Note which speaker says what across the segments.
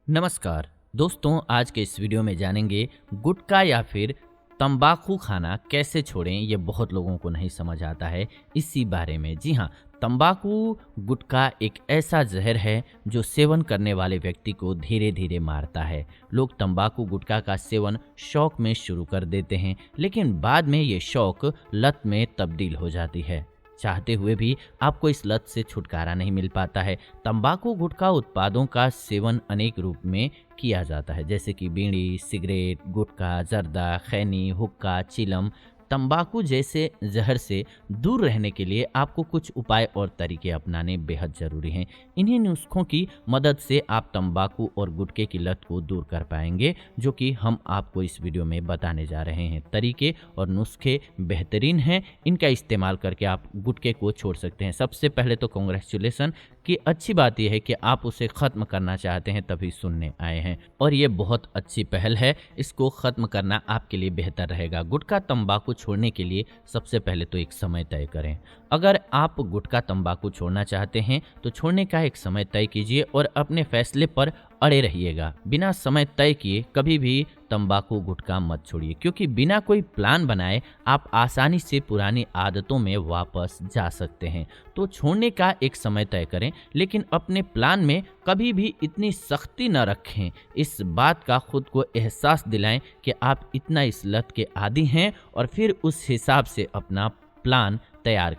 Speaker 1: नमस्कार दोस्तों, आज के इस वीडियो में जानेंगे गुटखा या फिर तंबाकू खाना कैसे छोड़ें। ये बहुत लोगों को नहीं समझ आता है इसी बारे में। जी हाँ, तंबाकू गुटखा एक ऐसा जहर है जो सेवन करने वाले व्यक्ति को धीरे धीरे मारता है। लोग तंबाकू गुटखा का सेवन शौक में शुरू कर देते हैं, लेकिन बाद में ये शौक लत में तब्दील हो जाती है। चाहते हुए भी आपको इस लत से छुटकारा नहीं मिल पाता है। तंबाकू गुटखा उत्पादों का सेवन अनेक रूप में किया जाता है, जैसे कि बीड़ी, सिगरेट, गुटखा, जर्दा, खैनी, हुक्का, चिलम। तंबाकू जैसे जहर से दूर रहने के लिए आपको कुछ उपाय और तरीके अपनाने बेहद ज़रूरी हैं। इन्हीं नुस्खों की मदद से आप तंबाकू और गुटखे की लत को दूर कर पाएंगे, जो कि हम आपको इस वीडियो में बताने जा रहे हैं। तरीके और नुस्खे बेहतरीन हैं, इनका इस्तेमाल करके आप गुटखे को छोड़ सकते हैं। सबसे पहले तो कांग्रेचुलेसन कि अच्छी बात यह है कि आप उसे ख़त्म करना चाहते हैं, तभी सुनने आए हैं और ये बहुत अच्छी पहल है। इसको ख़त्म करना आपके लिए बेहतर रहेगा। गुटखा तंबाकू छोड़ने के लिए सबसे पहले तो एक समय तय करें। अगर आप गुटखा तंबाकू छोड़ना चाहते हैं तो छोड़ने का एक समय तय कीजिए और अपने फैसले पर अड़े रहिएगा। बिना समय तय किए कभी भी तंबाकू गुटखा मत छोड़िए, क्योंकि बिना कोई प्लान बनाए आप आसानी से पुरानी आदतों में वापस जा सकते हैं। तो छोड़ने का एक समय तय करें, लेकिन अपने प्लान में कभी भी इतनी सख्ती न रखें। इस बात का खुद को एहसास दिलाएं कि आप इतना इस लत के आदी हैं और फिर उस हिसाब से अपना प्लान तैयार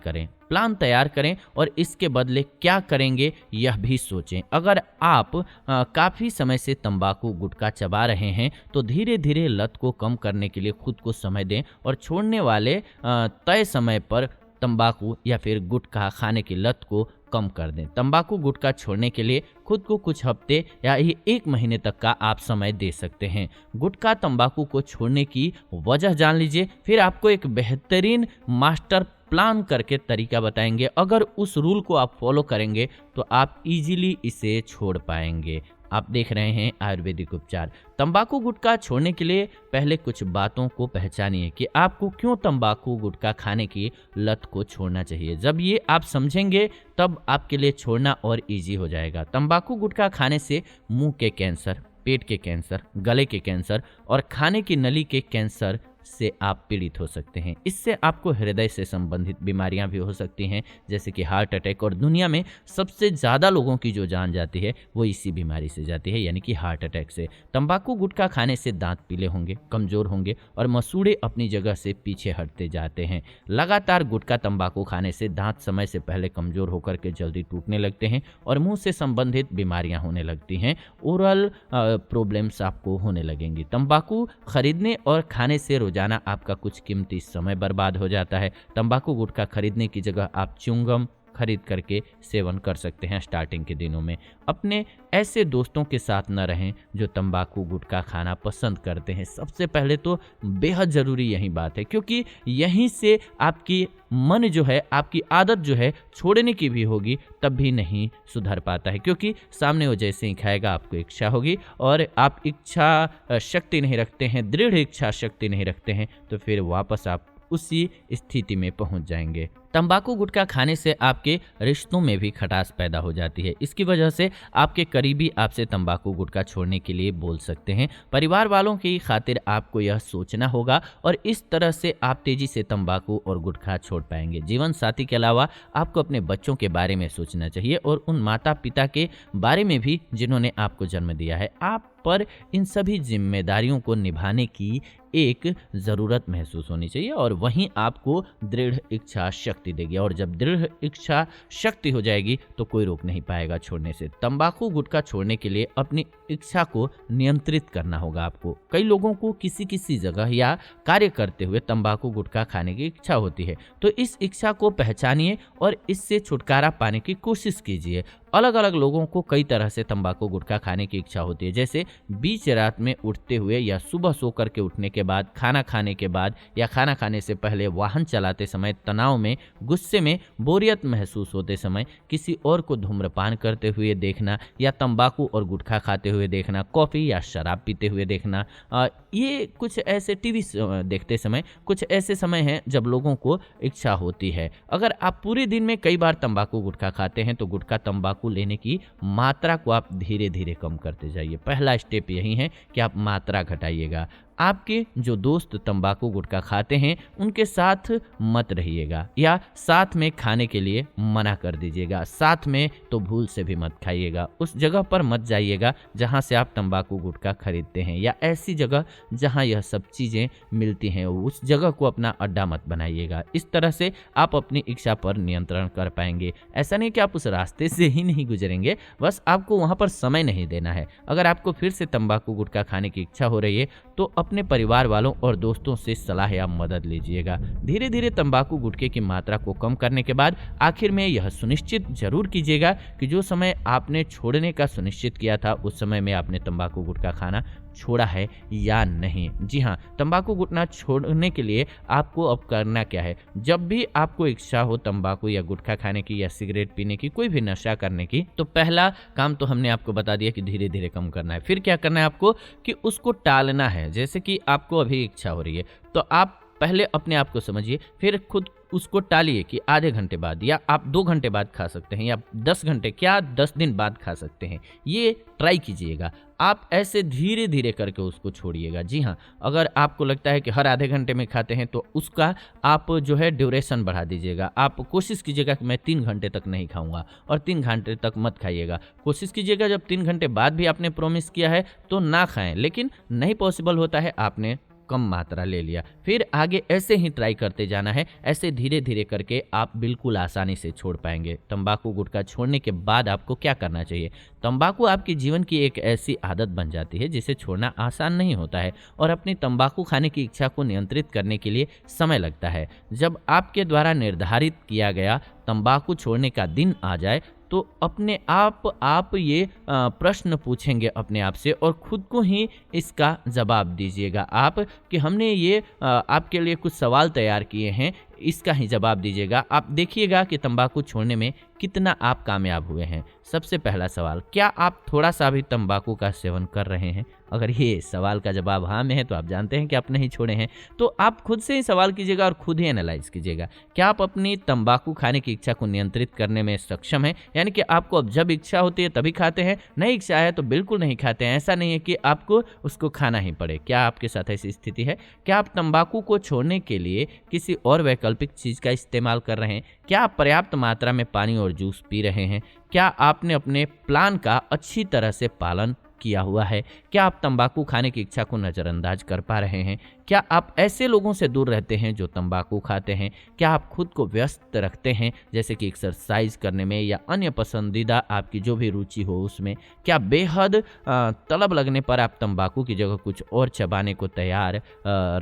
Speaker 1: करें और इसके बदले क्या करेंगे यह भी सोचें। अगर आप काफ़ी समय से तंबाकू गुटखा चबा रहे हैं तो धीरे धीरे लत को कम करने के लिए खुद को समय दें और छोड़ने वाले तय समय पर तंबाकू या फिर गुटखा खाने की लत को कम कर दें। तंबाकू गुटखा छोड़ने के लिए खुद को कुछ हफ्ते या एक महीने तक का आप समय दे सकते हैं। गुटखा तंबाकू को छोड़ने की वजह जान लीजिए, फिर आपको एक बेहतरीन मास्टर प्लान करके तरीका बताएंगे। अगर उस रूल को आप फॉलो करेंगे तो आप इजीली इसे छोड़ पाएंगे। आप देख रहे हैं आयुर्वेदिक उपचार। तंबाकू गुटखा छोड़ने के लिए पहले कुछ बातों को पहचानिए कि आपको क्यों तंबाकू गुटखा खाने की लत को छोड़ना चाहिए। जब ये आप समझेंगे तब आपके लिए छोड़ना और इजी हो जाएगा। तंबाकू गुटखा खाने से मुंह के कैंसर, पेट के कैंसर, गले के कैंसर और खाने की नली के कैंसर से आप पीड़ित हो सकते हैं। इससे आपको हृदय से संबंधित बीमारियां भी हो सकती हैं, जैसे कि हार्ट अटैक। और दुनिया में सबसे ज़्यादा लोगों की जो जान जाती है वो इसी बीमारी से जाती है, यानी कि हार्ट अटैक से। तंबाकू गुटखा खाने से दांत पीले होंगे, कमज़ोर होंगे और मसूड़े अपनी जगह से पीछे हटते जाते हैं। लगातार गुटखा तंबाकू खाने से दांत समय से पहले कमज़ोर होकर के जल्दी टूटने लगते हैं और मुंह से संबंधित बीमारियां होने लगती हैं। ओरल प्रॉब्लम्स आपको होने लगेंगी। तंबाकू खरीदने और खाने से रोजाना आपका कुछ कीमती समय बर्बाद हो जाता है। तंबाकू गुटखा खरीदने की जगह आप च्युइंगम खरीद करके सेवन कर सकते हैं। स्टार्टिंग के दिनों में अपने ऐसे दोस्तों के साथ न रहें जो तंबाकू गुटखा खाना पसंद करते हैं। सबसे पहले तो बेहद ज़रूरी यही बात है, क्योंकि यहीं से आपकी मन जो है, आपकी आदत जो है छोड़ने की भी होगी तब भी नहीं सुधर पाता है, क्योंकि सामने वो जैसे ही खाएगा आपको इच्छा होगी और आप इच्छा शक्ति नहीं रखते हैं, दृढ़ इच्छा शक्ति नहीं रखते हैं, तो फिर वापस आप उसी स्थिति में पहुंच जाएंगे। तंबाकू गुटखा खाने से आपके रिश्तों में भी खटास पैदा हो जाती है। इसकी वजह से आपके करीबी आपसे तंबाकू गुटखा छोड़ने के लिए बोल सकते हैं। परिवार वालों की खातिर आपको यह सोचना होगा और इस तरह से आप तेजी से तंबाकू और गुटखा छोड़ पाएंगे। जीवन साथी के अलावा आपको अपने बच्चों के बारे में सोचना चाहिए और उन माता पिता के बारे में भी जिन्होंने आपको जन्म दिया है। आप पर इन सभी जिम्मेदारियों को निभाने की एक ज़रूरत महसूस होनी चाहिए और वहीं आपको दृढ़ इच्छा शक्ति देगी। और जब दृढ़ इच्छा शक्ति हो जाएगी तो कोई रोक नहीं पाएगा छोड़ने से। तंबाकू गुटखा छोड़ने के लिए अपनी इच्छा को नियंत्रित करना होगा आपको। कई लोगों को किसी जगह या कार्य करते हुए तंबाकू गुटखा खाने की इच्छा होती है, तो इस इच्छा को पहचानिए और इससे छुटकारा पाने की कोशिश कीजिए। अलग अलग लोगों को कई तरह से तंबाकू गुटखा खाने की इच्छा होती है, जैसे बीच रात में उठते हुए या सुबह सो करके उठने के बाद, खाना खाने के बाद या खाना खाने से पहले, वाहन चलाते समय, तनाव में, गुस्से में, बोरियत महसूस होते समय, किसी और को धूम्रपान करते हुए देखना या तंबाकू और गुटखा खाते हुए देखना, कॉफ़ी या शराब पीते हुए देखना। ये कुछ ऐसे टीवी देखते समय कुछ ऐसे समय हैं जब लोगों को इच्छा होती है। अगर आप पूरे दिन में कई बार तंबाकू गुटखा खाते हैं तो गुटखा तंबाकू तंबाकू लेने की मात्रा को आप धीरे धीरे कम करते जाइए। पहला स्टेप यही है कि आप मात्रा घटाइएगा। आपके जो दोस्त तंबाकू गुटखा खाते हैं उनके साथ मत रहिएगा या साथ में खाने के लिए मना कर दीजिएगा। साथ में तो भूल से भी मत खाइएगा। उस जगह पर मत जाइएगा जहां से आप तंबाकू गुटखा खरीदते हैं या ऐसी जगह जहां यह सब चीज़ें मिलती हैं, उस जगह को अपना अड्डा मत बनाइएगा। इस तरह से आप अपनी इच्छा पर नियंत्रण कर पाएंगे। ऐसा नहीं कि आप उस रास्ते से ही नहीं गुजरेंगे, बस आपको वहां पर समय नहीं देना है। अगर आपको फिर से तंबाकू गुटखा खाने की इच्छा हो रही है तो अपने परिवार वालों और दोस्तों से सलाह या मदद लीजिएगा। धीरे धीरे तंबाकू गुटखे की मात्रा को कम करने के बाद आखिर में यह सुनिश्चित जरूर कीजिएगा कि जो समय आपने छोड़ने का सुनिश्चित किया था उस समय में आपने तंबाकू गुटखा खाना छोड़ा है या नहीं। जी हाँ, तंबाकू गुटखा छोड़ने के लिए आपको अब करना क्या है। जब भी आपको इच्छा हो तंबाकू या गुटखा खाने की या सिगरेट पीने की, कोई भी नशा करने की, तो पहला काम तो हमने आपको बता दिया कि धीरे धीरे कम करना है। फिर क्या करना है आपको कि उसको टालना है। जैसे कि आपको अभी इच्छा हो रही है तो आप पहले अपने आप को समझिए, फिर खुद उसको टालिए कि आधे घंटे बाद या आप 2 घंटे बाद खा सकते हैं या 10 घंटे, क्या 10 दिन बाद खा सकते हैं। ये ट्राई कीजिएगा। आप ऐसे धीरे धीरे करके उसको छोड़िएगा। जी हाँ, अगर आपको लगता है कि हर आधे घंटे में खाते हैं तो उसका आप जो है ड्यूरेशन बढ़ा दीजिएगा। आप कोशिश कीजिएगा कि मैं 3 घंटे तक नहीं खाऊंगा और 3 घंटे तक मत खाइएगा। कोशिश कीजिएगा जब 3 घंटे बाद भी आपने प्रॉमिस किया है तो ना खाएं, लेकिन नहीं पॉसिबल होता है, आपने कम मात्रा ले लिया। फिर आगे ऐसे ही ट्राई करते जाना है। ऐसे धीरे धीरे करके आप बिल्कुल आसानी से छोड़ पाएंगे। तंबाकू गुटखा छोड़ने के बाद आपको क्या करना चाहिए। तंबाकू आपके जीवन की एक ऐसी आदत बन जाती है जिसे छोड़ना आसान नहीं होता है और अपनी तंबाकू खाने की इच्छा को नियंत्रित करने के लिए समय लगता है। जब आपके द्वारा निर्धारित किया गया तंबाकू छोड़ने का दिन आ जाए तो अपने आप ये प्रश्न पूछेंगे अपने आप से और खुद को ही इसका जवाब दीजिएगा आप कि हमने ये आपके लिए कुछ सवाल तैयार किए हैं, इसका ही जवाब दीजिएगा। आप देखिएगा कि तंबाकू छोड़ने में कितना आप कामयाब हुए हैं। सबसे पहला सवाल, क्या आप थोड़ा सा भी तंबाकू का सेवन कर रहे हैं? अगर ये सवाल का जवाब हाँ में है तो आप जानते हैं कि आप नहीं छोड़े हैं। तो आप खुद से ही सवाल कीजिएगा और खुद ही एनालाइज कीजिएगा, क्या आप अपनी तंबाकू खाने की इच्छा को नियंत्रित करने में सक्षम हैं? यानी कि आपको अब जब इच्छा होती है तभी खाते हैं, नहीं इच्छा है तो बिल्कुल नहीं खाते हैं। ऐसा नहीं है कि आपको उसको खाना ही पड़े। क्या आपके साथ ऐसी स्थिति है? क्या आप तंबाकू को छोड़ने के लिए किसी और वैकल्पिक चीज़ का इस्तेमाल कर रहे हैं? क्या आप पर्याप्त मात्रा में पानी और जूस पी रहे हैं? क्या आपने अपने प्लान का अच्छी तरह से पालन किया हुआ है? क्या आप तंबाकू खाने की इच्छा को नज़रअंदाज कर पा रहे हैं? क्या आप ऐसे लोगों से दूर रहते हैं जो तंबाकू खाते हैं? क्या आप खुद को व्यस्त रखते हैं जैसे कि एक्सरसाइज करने में या अन्य पसंदीदा आपकी जो भी रुचि हो उसमें? क्या बेहद तलब लगने पर आप तंबाकू की जगह कुछ और चबाने को तैयार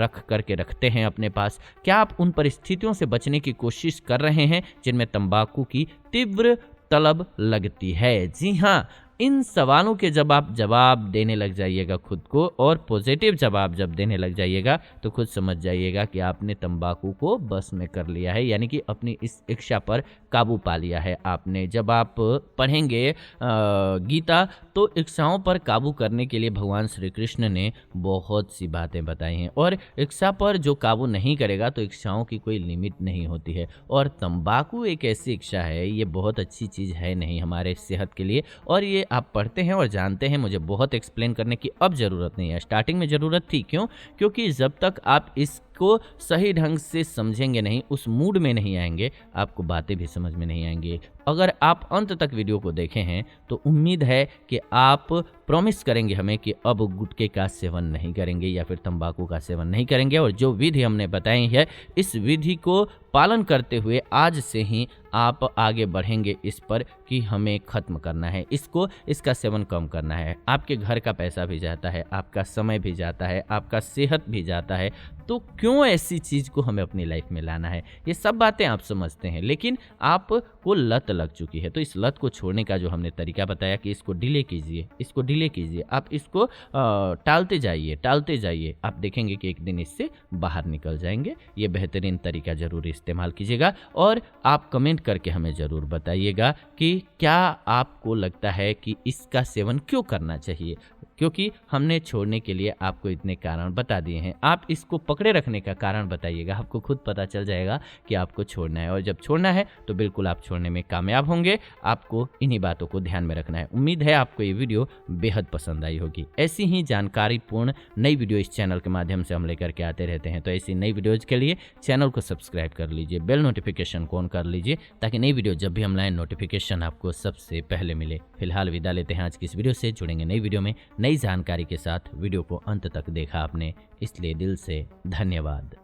Speaker 1: रख करके रखते हैं अपने पास? क्या आप उन परिस्थितियों से बचने की कोशिश कर रहे हैं जिनमें तंबाकू की तीव्र तलब लगती है? जी हाँ, इन सवालों के जब आप जवाब देने लग जाइएगा खुद को और पॉजिटिव जवाब जब देने लग जाइएगा तो खुद समझ जाइएगा कि आपने तंबाकू को बस में कर लिया है, यानी कि अपनी इस इच्छा पर काबू पा लिया है आपने। जब आप पढ़ेंगे गीता तो इच्छाओं पर काबू करने के लिए भगवान श्री कृष्ण ने बहुत सी बातें बताई हैं और इच्छा पर जो काबू नहीं करेगा तो इच्छाओं की कोई लिमिट नहीं होती है। और तंबाकू एक ऐसी इच्छा है, ये बहुत अच्छी चीज़ है नहीं हमारे सेहत के लिए, और ये आप पढ़ते हैं और जानते हैं। मुझे बहुत एक्सप्लेन करने की अब ज़रूरत नहीं है, स्टार्टिंग में ज़रूरत थी। क्यों? क्योंकि जब तक आप इसको सही ढंग से समझेंगे नहीं, उस मूड में नहीं आएंगे, आपको बातें भी समझ में नहीं आएंगी। अगर आप अंत तक वीडियो को देखे हैं तो उम्मीद है कि आप प्रॉमिस करेंगे हमें कि अब गुटखे का सेवन नहीं करेंगे या फिर तंबाकू का सेवन नहीं करेंगे। और जो विधि हमने बताई है इस विधि को पालन करते हुए आज से ही आप आगे बढ़ेंगे इस पर कि हमें ख़त्म करना है इसको, इसका सेवन कम करना है। आपके घर का पैसा भी जाता है, आपका समय भी जाता है, आपका सेहत भी जाता है, तो क्यों ऐसी चीज़ को हमें अपनी लाइफ में लाना है? ये सब बातें आप समझते हैं, लेकिन आपको लत लग चुकी है। तो इस लत को छोड़ने का जो हमने तरीका बताया कि इसको डिले कीजिए, इसको डिले कीजिए, आप इसको टालते जाइए, आप देखेंगे कि एक दिन इससे बाहर निकल जाएंगे। ये बेहतरीन तरीका ज़रूर इस्तेमाल कीजिएगा और आप कमेंट करके हमें ज़रूर बताइएगा कि क्या आपको लगता है कि इसका सेवन क्यों करना चाहिए। क्योंकि हमने छोड़ने के लिए आपको इतने कारण बता दिए हैं। आप इसको पकड़े रखने का कारण बताइएगा, आपको खुद पता चल जाएगा कि आपको छोड़ना है, और जब छोड़ना है तो बिल्कुल आप छोड़ने में कामयाब होंगे। आपको इन्हीं बातों को ध्यान में रखना है। उम्मीद है आपको ये वीडियो बेहद पसंद आई होगी। ऐसी ही जानकारीपूर्ण नई वीडियो इस चैनल के माध्यम से हम लेकर के आते रहते हैं, तो ऐसी नई वीडियोज़ के लिए चैनल को सब्सक्राइब कर लीजिए, बेल नोटिफिकेशन को ऑन कर लीजिए, ताकि नई वीडियो जब भी हम लाएं नोटिफिकेशन आपको सबसे पहले मिले। फिलहाल विदा लेते हैं आज की इस वीडियो से, जुड़ेंगे नई वीडियो में नई जानकारी के साथ। वीडियो को अंत तक देखा आपने, इसलिए दिल से धन्यवाद।